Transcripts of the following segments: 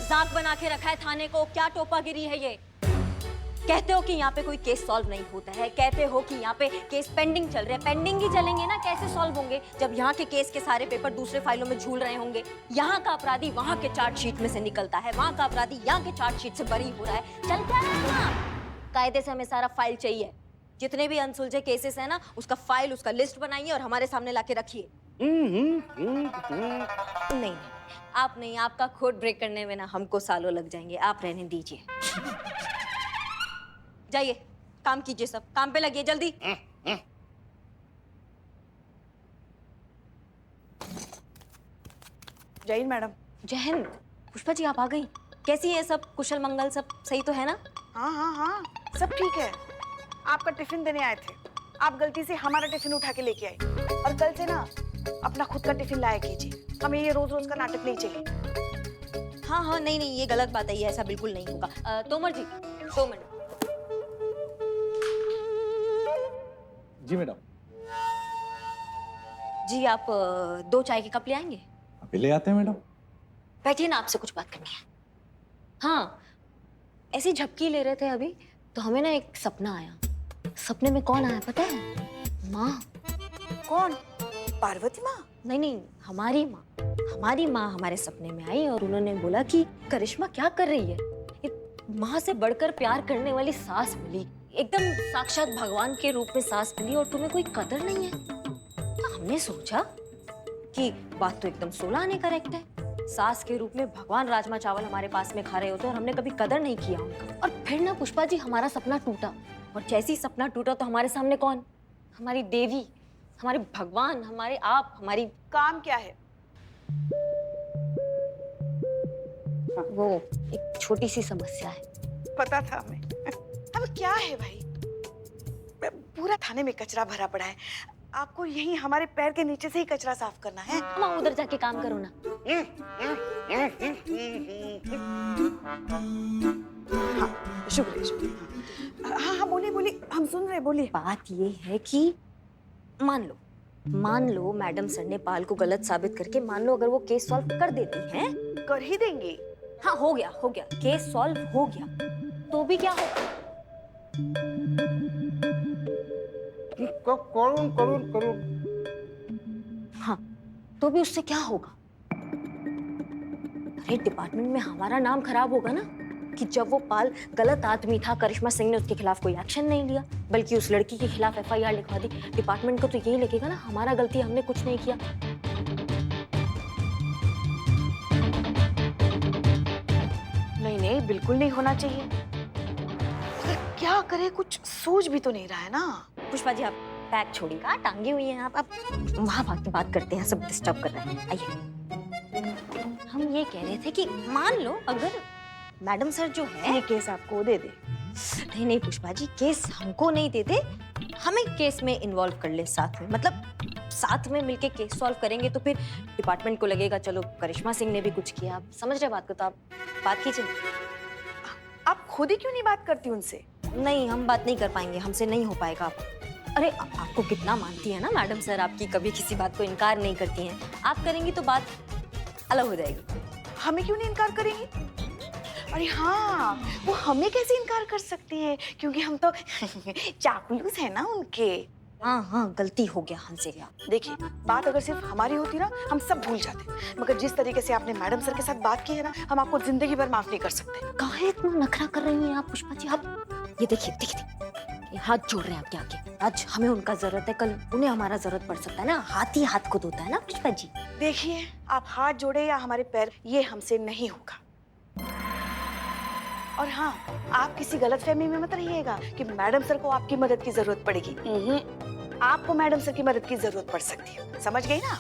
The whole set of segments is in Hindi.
मजाक बना के रखा है थाने को, क्या टोपागिरी है ये? कहते हो कि यहाँ पे कोई केस सॉल्व नहीं होता है, कहते हो कि यहाँ पे केस पेंडिंग चल रहे हैं, पेंडिंग ही चलेंगे ना, कैसे सॉल्व होंगे जब यहाँ के केस के सारे पेपर दूसरे फाइलों में झूल रहे होंगे? यहाँ का अपराधी वहाँ के चार्जशीट में से निकलता है, वहाँ का अपराधी यहाँ के चार्जशीट से बरी हो रहा है, चल क्या रहा है? कायदे से हमें सारा फाइल चाहिए, जितने भी अनसुलझे केसेस है ना, उसका फाइल, उसका लिस्ट बनाइए और हमारे सामने लाके रखिए। नहीं, आप नहीं, आपका कोड ब्रेक करने में ना हमको सालों लग जाएंगे, आप रहने दीजिए। जाइए, काम कीजिए, सब काम पे लगिए जल्दी। जय हिंद मैडम। जय हिंद। पुष्पा जी आप आ गई, कैसी है सब? कुशल मंगल सब सही तो है ना? हाँ हाँ हाँ, सब ठीक है। आपका टिफिन देने आए थे, आप गलती से हमारा टिफिन उठा के लेके आए, और कल से ना अपना खुद का टिफिन लाया कीजिए, हमें ये रोज रोज का नाटक नहीं चाहिए। हाँ हाँ, नहीं नहीं, ये गलत बात है, ये ऐसा बिल्कुल नहीं होगा। तोमर जी, 2 मिनट। जी मैडम। जी आप 2 चाय के कप ले आएंगे? अभी ले आते हैं मैडम। बैठिए ना, आपसे कुछ बात करनी है। हाँ, ऐसी झपकी ले रहे थे अभी तो हमें ना एक सपना आया। सपने में कौन आया पता है? माँ। कौन? पार्वती माँ? नहीं नहीं, हमारी माँ। हमारी माँ हमारे सपने में आई और उन्होंने बोला कि करिश्मा क्या कर रही है? एक माँ से बढ़कर प्यार करने वाली सास मिली, एकदम साक्षात भगवान के रूप में सास मिली, और तुम्हें कोई कदर नहीं है। तो हमने सोचा कि बात तो एकदम 16 आने करेक्ट है। सास के रूप में भगवान राजमा चावल हमारे पास में खा रहे होते और हमने कभी कदर नहीं किया उनका। और फिर ना पुष्पा जी हमारा सपना टूटा, और जैसे ही सपना टूटा तो हमारे सामने कौन? हमारी देवी, हमारे भगवान, हमारे आप, हमारी। काम क्या है? वो एक छोटी सी समस्या है। पता था हमें। अब क्या है भाई? पूरा थाने में कचरा भरा पड़ा है, आपको यही हमारे पैर के नीचे से ही कचरा साफ करना है? माँ उधर जाके काम करो ना। हाँ, शुक्रिया शुक्रिया। हाँ हाँ, बोलिए बोलिए, हम सुन रहे, बोलिए। बात ये है कि मान लो मैडम सर ने पाल को गलत साबित करके, मान लो अगर वो केस सॉल्व कर देती हैं, कर ही देंगे। हाँ हो गया, केस सॉल्व हो गया, तो भी क्या होगा? करुण। हाँ, तो भी उससे क्या होगा? अरे डिपार्टमेंट में हमारा नाम खराब होगा ना, कि जब वो पाल गलत आदमी था, करिश्मा सिंह ने उसके खिलाफ कोई एक्शन नहीं लिया, बल्कि उस लड़की के खिलाफ FIR लिखवा दी। डिपार्टमेंट को तो यही लगेगा ना हमारा गलती, हमने कुछ नहीं किया। नहीं नहीं, बिल्कुल नहीं होना चाहिए। अगर क्या करे, कुछ सोच भी तो नहीं रहा है ना। पुष्पा जी आप बैग छोड़िए, कहाँ टांगी हुई हैं आप वहाँ बात करते हैं, सब डिस्टर्ब कर रहे हैं। आइए, हम ये कह रहे थे कि मान लो अगर मैडम सर जो है ये केस आपको दे दे। नहीं नहीं पुष्पा जी, केस हमको नहीं देते, हमें केस में इन्वॉल्व कर ले साथ में, मतलब साथ में मिलके केस सॉल्व करेंगे तो फिर डिपार्टमेंट को लगेगा चलो करिश्मा सिंह ने भी कुछ किया। आप समझ रहे बात को? तो आप बात कीजिए। आप खुद ही क्यों नहीं बात करती उनसे? नहीं, हम बात नहीं कर पाएंगे, हमसे नहीं हो पाएगा। आप अरे आपको कितना मानती है ना मैडम सर, आपकी कभी किसी बात को इनकार नहीं करती हैं। आप करेंगी तो बात अलग हो जाएगी। हमें क्यों नहीं इनकार करेंगी? अरे हाँ, वो हमें कैसे इनकार कर सकती है, क्योंकि हम तो चापलूस है ना उनके। हाँ, गलती हो गया हमसे। देखिए, बात अगर सिर्फ हमारी होती ना, हम सब भूल जाते, मगर जिस तरीके से आपने मैडम सर के साथ बात की है ना, हम आपको जिंदगी भर माफ नहीं कर सकते। काहे इतना नखरा कर रही हैं आप पुष्पा जी? आप ये देखिए, ये हाथ जोड़ रहे हैं आपके आगे। आज हमें उनका जरूरत है, कल उन्हें हमारा जरूरत पड़ सकता है ना। हाथ ही हाथ को धोता है ना पुष्पा जी। देखिए, आप हाथ जोड़े या हमारे पैर, ये हमसे नहीं होगा। और हाँ, आप किसी गलतफहमी में मत रहिएगा कि मैडम सर को आपकी मदद की जरूरत पड़ेगी। आपको मैडम सर की मदद की जरूरत पड़ सकती है, समझ गई ना?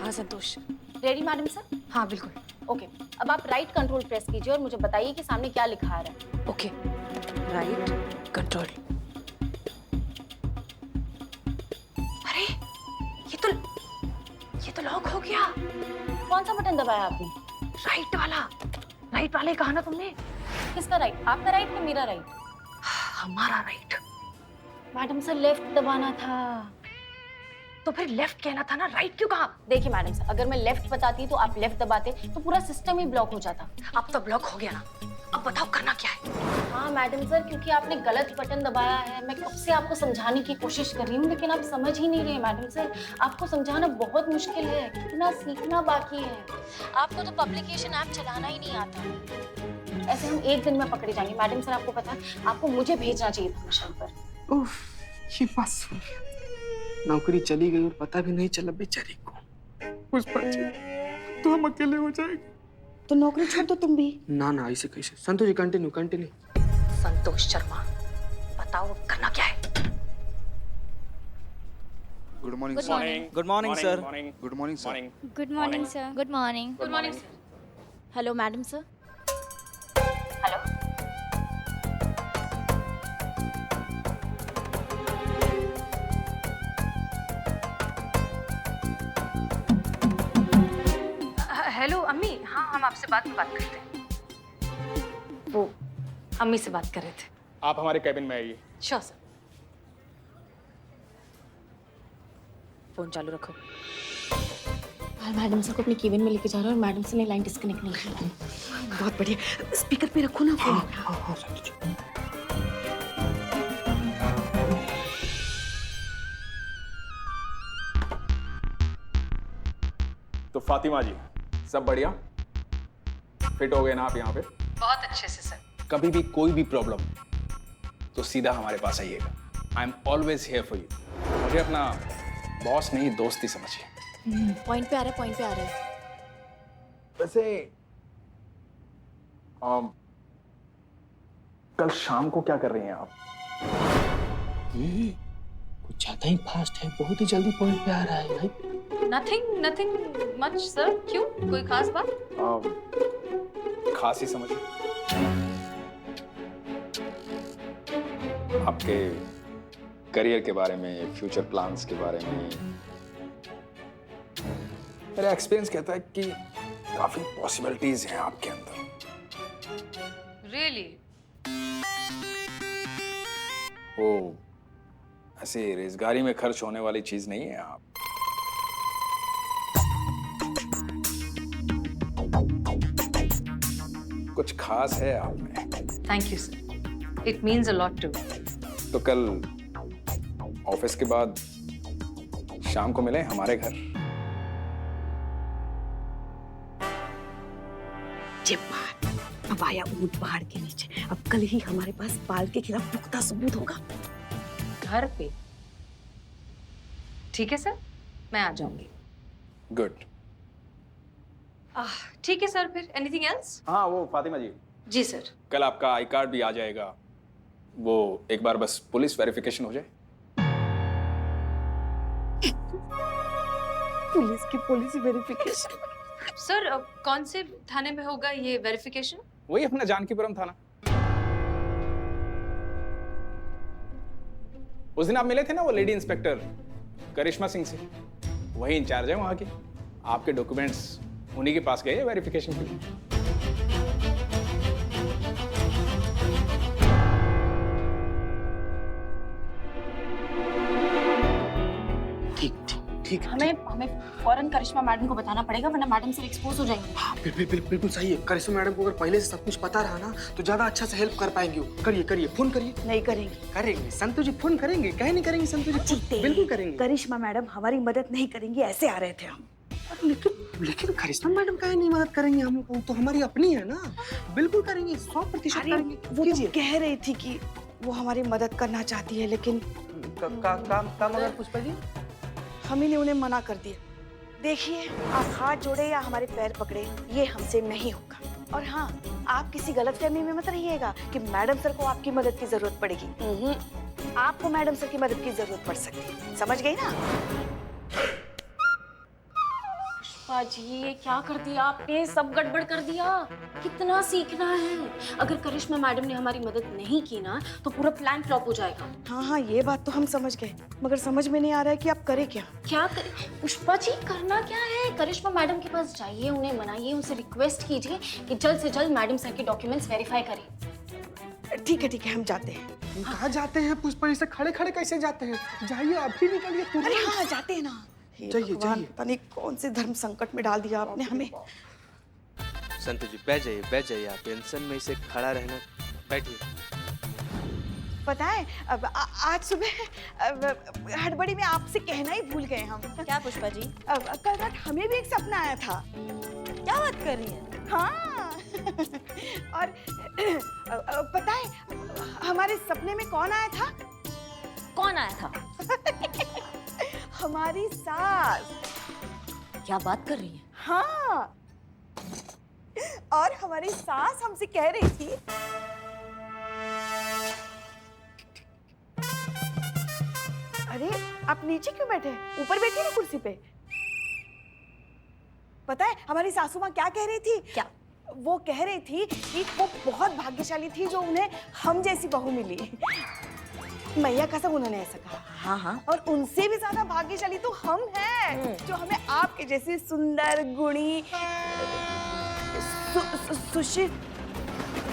हाँ संतोष। Ready madam sir? हाँ बिल्कुल। ओके, अब आप राइट कंट्रोल प्रेस कीजिए और मुझे बताइए कि सामने क्या लिखा आ रहा है। Okay, right control. अरे ये तो लॉक हो गया। कौन सा बटन दबाया आपने? राइट वाला। राइट वाले कहा ना तुमने? किसका राइट? आपका राइट कि मेरा राइट? हमारा राइट। मैडम सर लेफ्ट दबाना था। तो फिर लेफ्ट कहना था ना, राइट क्यों कहा? देखिए मैडम सर, अगर मैं लेफ्ट बताती तो आप लेफ्ट दबाते तो पूरा सिस्टम ही ब्लॉक हो जाता। अब तो ब्लॉक हो गया ना, अब बताओ करना क्या है? हाँ मैडम सर, क्योंकि आपने गलत बटन दबाया है। मैं कब से आपको समझाने की कोशिश कर रही हूँ, लेकिन आप समझ ही नहीं रहे मैडम सर। आपको समझाना बहुत मुश्किल है, इतना सीखना बाकी है। आपको तो पब्लिकेशन ऐप चलाना ही नहीं आता। ऐसे हम एक दिन में पकड़े जाएंगे। मैडम सर आपको पता है, आपको मुझे भेजना चाहिए था मिशन पर। उफ, ये बस हो गया। नौकरी चली गई और पता भी नहीं चला बेचारी को। पुष्पा जी, तो हम अकेले हो जाएंगे। तो नौकरी छोड़ दो तुम भी। ना ना, ऐसे कैसे? Santosh ji continue continue. संतोष शर्मा, बताओ अब करना क्या है? Good morning Good morning. Good morning sir good morning sir good morning sir good morning good morning sir. Hello madam sir. Hello. Hello अम्मी, हाँ हम आपसे बाद में बात करते हैं। वो अम्मी से बात कर रहे थे। आप हमारे कैबिन में आइए। Sure sir. फोन चालू रखो। मैडम सर को अपने केबिन में लेके जा रहा है और मैडम सर ने लाइन डिस्कनेक्ट नहीं की। बहुत बढ़िया, स्पीकर पे रखो ना फोन। हाँ संतोष जी। तो फातिमा जी, सब बढ़िया? फिट हो गए ना आप यहाँ पे? बहुत अच्छे से सर। कभी भी कोई भी प्रॉब्लम तो सीधा हमारे पास आइएगा। I am always here for you. मुझे अपना बॉस नहीं, दोस्ती समझिए। पॉइंट पे आ रहा है, पॉइंट पे आ रहा है। वैसे कल शाम को क्या कर रही हैं आप? कुछ ज्यादा ही फास्ट है, बहुत ही जल्दी पॉइंट पे आ रहा है भाई। Nothing much sir. क्यों, कोई खास बात? खास ही समझिए। आपके करियर के बारे में, फ्यूचर प्लान्स के बारे में मेरा एक्सपीरियंस कहता है कि काफी पॉसिबिलिटीज हैं आपके अंदर। रियली? वो ऐसे रेजगारी में खर्च होने वाली चीज नहीं है आप। कुछ खास है आप में। Thank you sir, it means a lot to. तो कल ऑफिस के बाद शाम को मिले हमारे घर। अब आया ऊंट पहाड़ के नीचे। अब कल ही हमारे पास बाल के खिलाफ पुख्ता सबूत होगा। घर पे? ठीक है सर, मैं आ जाऊंगी। गुड। ठीक है सर, फिर एनीथिंग एल्स? हाँ, वो फातिमा जी, जी सर। कल आपका आई कार्ड भी आ जाएगा। वो एक बार बस पुलिस वेरिफिकेशन हो जाए। Police verification? सर कौन से थाने में होगा ये वेरिफिकेशन? वही अपना जानकीपुरम थाना। उस दिन आप मिले थे ना वो लेडी इंस्पेक्टर करिश्मा सिंह से, वही इंचार्ज है वहां की। आपके डॉक्यूमेंट्स उन्हीं के पास गए वेरिफिकेशन के लिए। ठीक है। हमें फौरन करिश्मा मैडम को बताना पड़ेगा, वरना मैडम सर एक्सपोज हो जाएंगे। हाँ बिल्कुल सही है। करिश्मा मैडम को अगर पहले से सब कुछ पता रहा ना तो ज्यादा अच्छा से हेल्प कर पाएंगे। करिए फोन करिए। नहीं करेंगे। करेंगे संतोष जी, फोन करेंगे। कहे नहीं करेंगे संतोष जी? बिल्कुल करेंगे। करिश्मा मैडम हमारी मदद नहीं करेंगी, ऐसे आ रहे थे हम। लेकिन करिश्मा मैडम काहे नहीं मदद करेंगी? हम तो हमारी अपनी है ना। बिल्कुल करेंगे, 100% करेंगे। वो तो कह रही थी कि वो हमारी मदद करना चाहती है, लेकिन काम अगर पुष्पा जी हम ही ने उन्हें मना कर दिया। देखिए, आप हाथ जोड़े या हमारे पैर पकड़े, ये हमसे नहीं होगा। और हाँ, आप किसी गलतफहमी में मत रहिएगा कि मैडम सर को आपकी मदद की जरूरत पड़ेगी। आपको मैडम सर की मदद की जरूरत पड़ सकती है, समझ गई ना? पुष्पा जी ये क्या कर दिया आपने, सब गड़बड़ कर दिया। कितना सीखना है, अगर करिश्मा मैडम ने हमारी मदद नहीं की ना तो पूरा प्लान फ्लॉप हो जाएगा। हाँ हाँ, ये बात तो हम समझ गए, मगर समझ में नहीं आ रहा है कि आप करें क्या। क्या करें पुष्पा जी, करना क्या है, करिश्मा मैडम के पास जाइए, उन्हें मनाइए, उनसे रिक्वेस्ट कीजिए कि जल्द से जल्द मैडम सर के डॉक्यूमेंट्स वेरीफाई करें। ठीक है, हम जाते हैं। कहाँ जाते हैं पुष्पा, ऐसे खड़े खड़े कैसे जाते हैं? जाइए, अभी निकलिए तुरंत। अरे हाँ, जाते हैं ना। हे जाइए, भगवान, जाइए। पता नहीं कौन से धर्म संकट में डाल दिया आपने हमें। संतु जी बैठ जाइए आप, टेंशन में इसे खड़ा रहना, बैठिए। पता है आज सुबह हड़बड़ी में आपसे कहना ही भूल गए हम। क्या पुष्पा जी, कल रात हमें भी एक सपना आया था। क्या बात कर रही हैं? हाँ और पता है हमारे सपने में कौन आया था? कौन आया था? हमारी सास। क्या बात कर रही हैं? हाँ, और हमारी सास हमसे कह रही थी अरे आप नीचे क्यों बैठे हैं? ऊपर बैठिए ना कुर्सी पे। पता है हमारी सासू माँ क्या कह रही थी? क्या? वो कह रही थी कि वो बहुत भाग्यशाली थी जो उन्हें हम जैसी बहू मिली। मैया कसम उन्होंने ऐसा कहा। हाँ हाँ, और उनसे भी ज्यादा भाग्यशाली तो हम हैं जो हमें आपके जैसी सुंदर गुणी सुशील।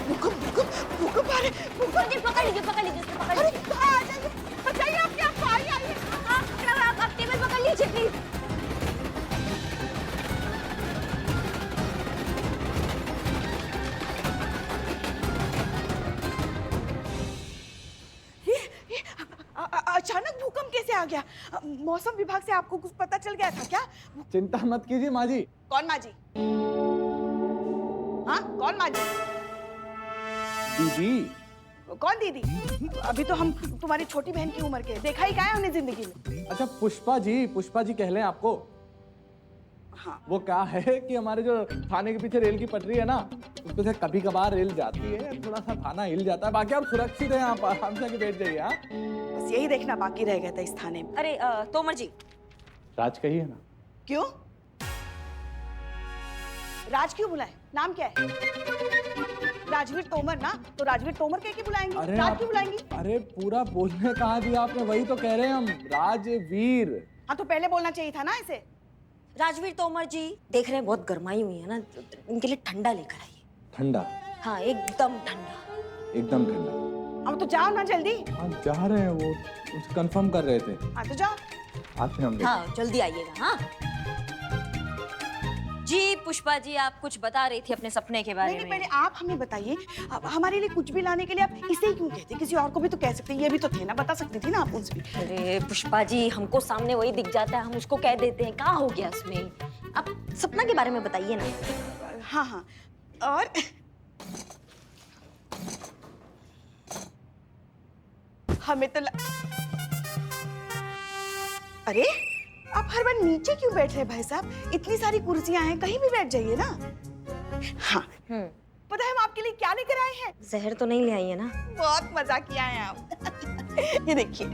भूकंप आ रहे, भूकंप। पकड़ लीजिए पकड़ लीजिए पकड़ अरे लीजिए। कहाँ आ जाइए, बचाइए आप, क्या आइए। आप टेबल पकड़ लीजिए प्लीज। अचानक भूकंप कैसे आ गया? मौसम विभाग से आपको कुछ पता चल गया था क्या? चिंता मत कीजिए माँ जी। कौन माँ जी? हाँ कौन माँ जी? दीदी। कौन दीदी? अभी तो हम तुम्हारी छोटी बहन की उम्र के, देखा ही क्या है हमने जिंदगी में। अच्छा पुष्पा जी कह लें आपको। हाँ वो क्या है कि हमारे जो थाने के पीछे रेल की पटरी है ना, उस पे से कभी कभार रेल जाती है, थोड़ा सा थाना हिल जाता है, बाकी आप सुरक्षित हैं, आप आराम से बैठ जाइए। हाँ बस यही देखना बाकी रह गया था इस थाने में। अरे तोमर जी। राज कहिए ना। क्यों? राज क्यों बुलाए? नाम क्या है? राजवीर तोमर ना, तो राजवीर तोमर कह के बुलाएंगे। अरे राज आप- क्यों बुलाएंगे? अरे पूरा बोलने कहाँ दिया आपने, वही तो कह रहे हैं हम, राजवीर। हाँ तो पहले बोलना चाहिए था ना इसे। राजवीर तोमर जी, देख रहे हैं बहुत गर्माई हुई है ना, इनके लिए ठंडा लेकर आइए। ठंडा? हाँ एकदम ठंडा। एकदम ठंडा। अब तो जाओ ना जल्दी। हाँ जा रहे हैं, वो कंफर्म कर रहे थे। हाँ तो जाओ। आते हैं हम। हाँ जल्दी आइएगा। हाँ जी पुष्पा जी, आप कुछ बता रही थी अपने सपने के बारे नहीं, में। पहले आप हमें बताइए, अब हमारे लिए कुछ भी लाने के लिए आप इसे ही क्यों कहते? किसी और को भी तो कह सकते, ये भी तो थे ना, बता सकती थी ना आप उनसे भी। अरे पुष्पा जी, हमको सामने वही दिख जाता है, हम उसको कह देते हैं, कहाँ हो गया उसमें? आप सपना के बारे में बताइए ना। हाँ हाँ, और हमें तो अरे आप हर बार नीचे क्यों बैठ रहे हैं भाई साहब? इतनी सारी कुर्सियां हैं, कहीं भी बैठ जाइए ना। हाँ पता है हम आपके लिए क्या लेकर आए हैं? जहर तो नहीं ले आई है ना? बहुत मजा किया है आप। ये देखिए,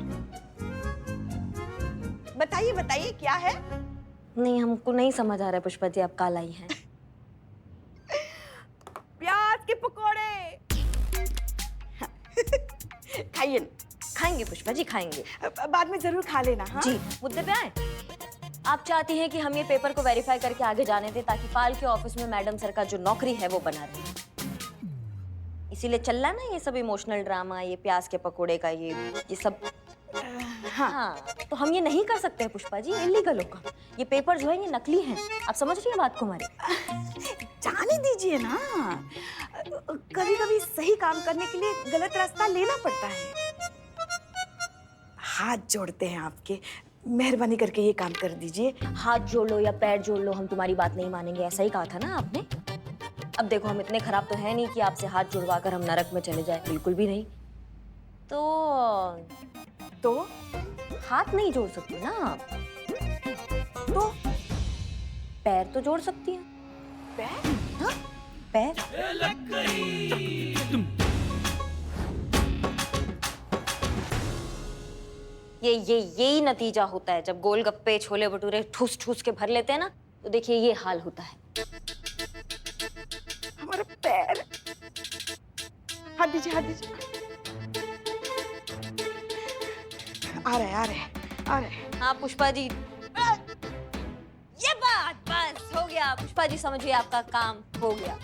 बताइए बताइए क्या है? नहीं, हमको नहीं समझ आ रहा है पुष्पा जी, आप काल आई हैं। प्याज के पकोड़े। खाइए ना। खाएंगे पुष्पा जी, खाएंगे। बाद में जरूर खा लेना। हाँ? जी, मुद्दे पे आए। आप चाहती हैं कि हम ये पेपर को वेरीफाई करके आगे जाने दें ताकि पाल के ऑफिस में मैडम सर का जो नौकरी है वो बना रहे। इसीलिए चल रहा है ना ये सब इमोशनल ड्रामा, ये प्याज के पकोड़े का ये सब। हाँ। हाँ, तो हम ये नहीं कर सकते हैं पुष्पा जी, इलीगल होगा। ये पेपर जो है ये नकली हैं। आप समझ रही हैं बात को हमारी? जाने दीजिए ना, कभी कभी सही काम करने के लिए गलत रास्ता लेना पड़ता है। हाथ जोड़ते हैं आपके, मेहरबानी करके ये काम कर दीजिए। हाथ जोड़ लो या पैर जोड़ लो, हम तुम्हारी बात नहीं मानेंगे, ऐसा ही कहा था ना आपने? अब देखो, हम इतने खराब तो है नहीं कि आपसे हाथ जुड़वा कर हम नरक में चले जाए, बिल्कुल भी नहीं। तो हाथ नहीं जोड़ सकती ना आप, तो पैर तो जोड़ सकती हैं। पैर? हाँ, पैर। यही नतीजा होता है जब गोलगप्पे छोले भटूरे ठूस ठूस के भर लेते हैं ना, तो देखिए ये हाल होता है। हमारा पैर, हाथ दीजिए, हाथ दीजिए। आ रहे आ रहे आ रहे। हाँ पुष्पा जी, ये बात बस हो गया। पुष्पा जी समझिए आपका काम हो गया।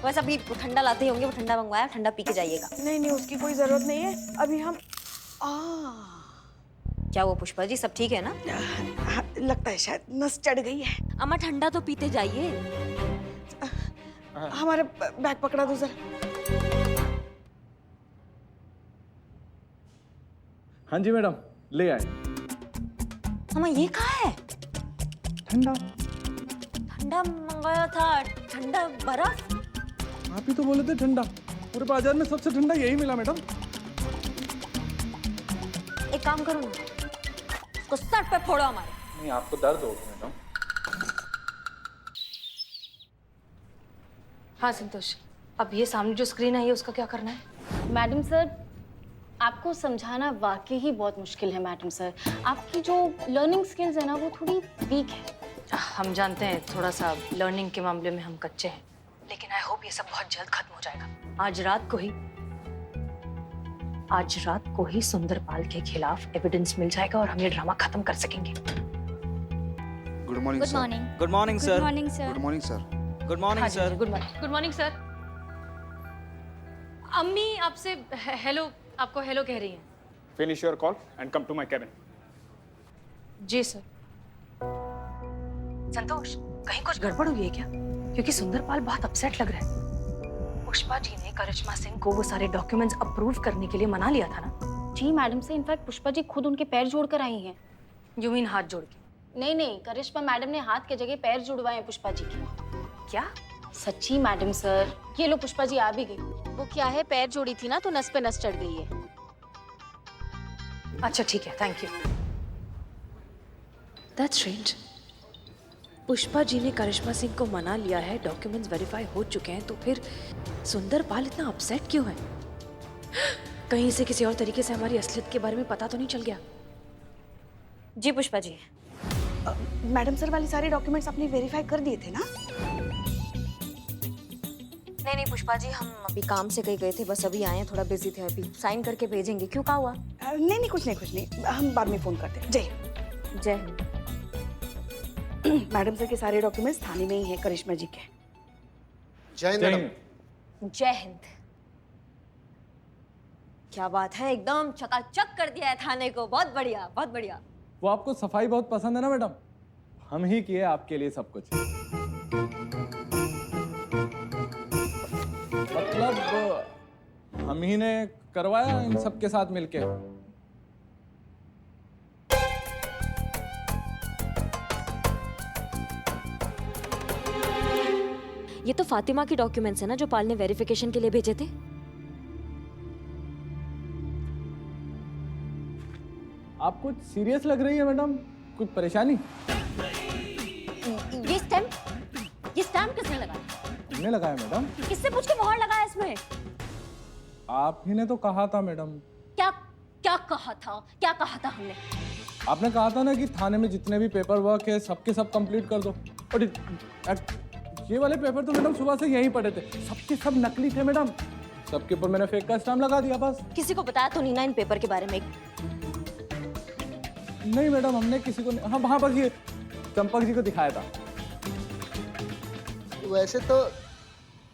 बस अभी ठंडा लाते ही होंगे, वो ठंडा मंगवाया, ठंडा पी के जाइएगा। नहीं नहीं, उसकी कोई जरूरत नहीं है। अभी हम क्या वो पुष्पा जी सब ठीक है ना? हाँ, लगता है शायद नस चढ़ गई है। अम्मा ठंडा तो पीते जाइए। हमारे बैग पकड़ा दो जरा। हाँ जी मैडम, ले आए। अम्मा ये कहाँ है? ठंडा। ठंडा मंगाया था, ठंडा बर्फ। आप ही तो बोले थे ठंडा। पूरे बाजार में सबसे ठंडा यही मिला मैडम। एक काम करो ना, उसको सर पे फोड़ो हमारे। नहीं, आपको दर्द होगा मैडम। हाँ संतोष, अब ये सामने जो स्क्रीन है ये उसका क्या करना है? मैडम सर, आपको समझाना वाकई ही बहुत मुश्किल है मैडम सर। आपकी जो लर्निंग स्किल्स है ना वो थोड़ी वीक है। हम जानते हैं थोड़ा सा लर्निंग के मामले में हम कच्चे हैं, लेकिन आई होप ये सब बहुत जल्द खत्म हो जाएगा। आज रात को ही सुंदरपाल के खिलाफ एविडेंस मिल जाएगा और हम ये ड्रामा खत्म कर सकेंगे। Good morning good morning good morning sir. Sir. Good morning sir. Good हाँ मॉर्निंग जी, सर। Good morning sir. अम्मी आपसे हेलो, आपको हेलो कह रही हैं। Finish your call and come to my cabin. जी सर। संतोष, कहीं कुछ गड़बड़ हुई है क्या? क्योंकि सुंदरपाल बहुत अपसेट लग रहा है। पुष्पा जी ने करिश्मा सिंह को वो सारे डॉक्यूमेंट्स अप्रूव करने के लिए मना लिया था ना? जी मैडम से इनफैक्ट पुष्पा जी खुद उनके पैर जोड़कर आई हैं। यू मीन हाथ जोड़ के? नहीं नहीं, करिश्मा मैडम ने हाथ के जगह पैर जुड़वाए हैं पुष्पा जी के। क्या? सच्ची मैडम सर। ये लो पुष्पा जी आ भी गई। वो क्या है, पैर जोड़ी थी ना तो नस पे नस चढ़ गई है। अच्छा ठीक है, thank you. That's strange. Pushpa ji ने करिश्मा सिंह को मना लिया है, डॉक्यूमेंट्स वेरीफाई हो चुके हैं, तो फिर सुंदरपाल इतना अपसेट क्यों है? कहीं से किसी और तरीके से हमारी असलियत के बारे में पता तो नहीं चल गया? जी पुष्पा जी। मैडम सर वाली सारे डॉक्यूमेंट्स आपने वेरीफाई कर दिए थे ना? नहीं पुष्पा जी, हम अभी काम से कहीं गए थे, बस अभी आए हैं, थोड़ा बिजी थे, अभी साइन करके भेजेंगे। क्यों, क्या हुआ? नहीं नहीं, कुछ नहीं, हम बाद में फोन करते हैं। जय जय हिंद। मैडम सर के सारे डॉक्यूमेंट्स थाने में ही हैं करिश्मा जी के। जय हिंद मैडम। जय हिंद। क्या बात है, एकदम चकाचक कर दिया है थाने को। बहुत बढ़िया, बहुत बढ़िया। वो आपको सफाई बहुत पसंद है ना मैडम? हम ही किए आपके लिए सब कुछ। मतलब हम ही ने करवाया इन सब के साथ मिलके। ये तो फातिमा की डॉक्यूमेंट्स है ना जो पाल ने वेरिफिकेशन के लिए भेजे थे? आप कुछ सीरियस लग रही है मैडम, कुछ परेशानी? ये स्टैम्प किसने लगाया? हमने लगाया मैडम। किससे पूछ के मोहर लगाया इसमें? आप ही ने तो कहा था मैडम। क्या क्या कहा था? क्या कहा था हमने? आपने कहा था ना कि थाने में जितने भी पेपर वर्क है सबके सब कंप्लीट कर दो। और ये वाले पेपर तो मैडम सुबह से यहीं पड़े थे, सबके सब नकली थे मैडम। सबके ऊपर मैंने फेक का स्टैम्प लगा दिया बस। किसी को बताया तो नहीं ना इन पेपर के बारे में? नहीं मैडम, हमने किसी को नहीं। हाँ हाँ, बस ये चंपक जी को दिखाया था। वैसे तो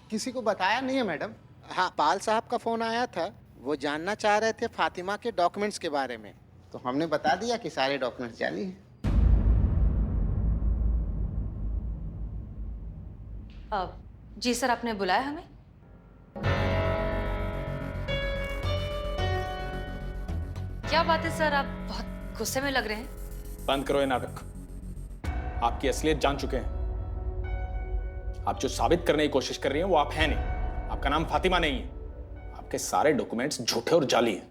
किसी को बताया नहीं है मैडम। हाँ, पाल साहब का फोन आया था, वो जानना चाह रहे थे फातिमा के डॉक्यूमेंट्स के बारे में, तो हमने बता दिया कि सारे डॉक्यूमेंट्स जाली हैं। जी सर, आपने बुलाया हमें? क्या बात है सर, आप बहुत गुस्से में लग रहे हैं। बंद करो ये नाटक। आपकी असलियत जान चुके हैं। आप जो साबित करने की कोशिश कर रही हैं वो आप हैं नहीं। आपका नाम फातिमा नहीं है। आपके सारे डॉक्यूमेंट्स झूठे और जाली हैं।